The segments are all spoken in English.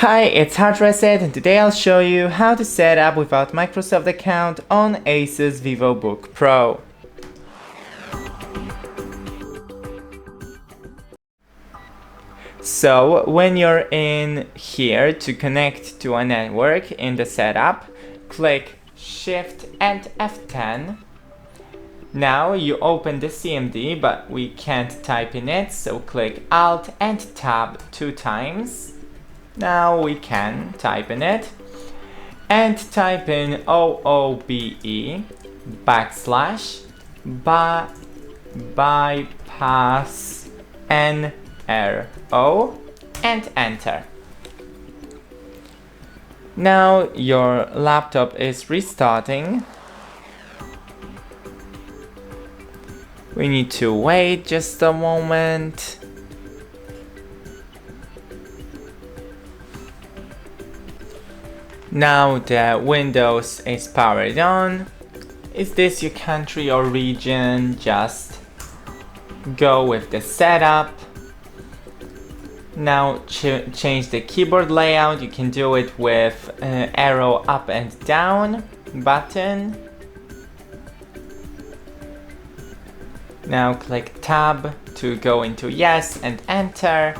Hi, it's HardReset, and today I'll show you how to set up without Microsoft account on ASUS VivoBook Pro. So when you're in here to connect to a network in the setup, click Shift and F10. Now you open the CMD, but we can't type in it, so click Alt and Tab 2 times. Now we can type in it and type in OOBE backslash bypass NRO and enter. Now your laptop is restarting. We need to wait just a moment. Now the Windows is powered on. Is this your country or region? Just go with the setup. Now change the keyboard layout. You can do it with arrow up and down button. Now click Tab to go into yes and enter.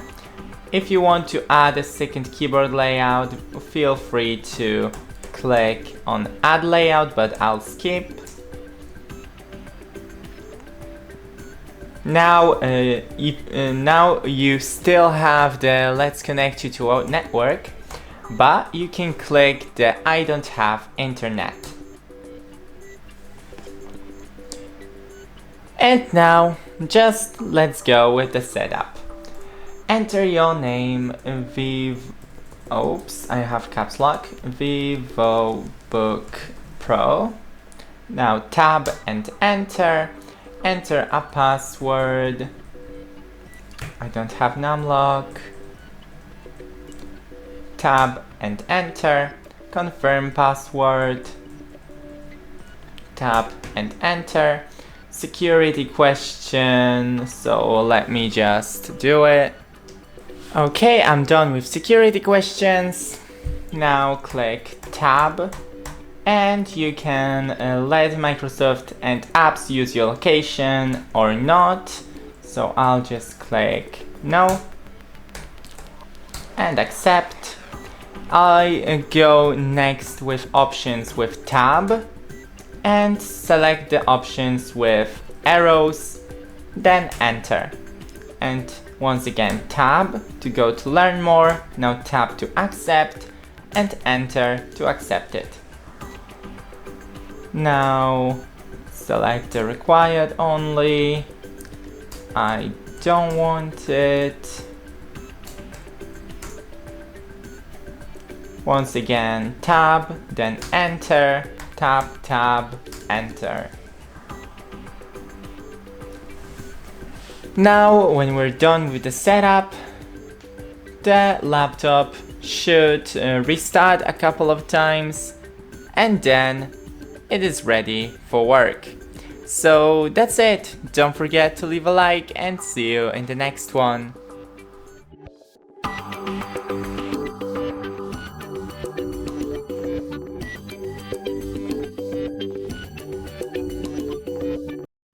If you want to add a second keyboard layout, feel free to click on add layout, but I'll skip. Now you still have the let's connect you to our network, but you can click the I don't have internet. And now just let's go with the setup. Enter your name, oops, I have caps lock, VivoBook Pro. Now tab and enter. Enter a password. I don't have numlock. Tab and enter. Confirm password. Tab and enter. Security question, so let me just do it. Okay, I'm done with security questions. Now click Tab and you can let Microsoft and apps use your location or not. So I'll just click no and accept. I go next with options with Tab and select the options with arrows, then enter. And once again Tab to go to learn more, now Tab to accept and enter to accept it. Now select the required only, I don't want it. Once again Tab, then enter, Tab, Tab, enter. Now when we're done with the setup, the laptop should restart a couple of times and then it is ready for work. So that's it. Don't forget to leave a like and see you in the next one.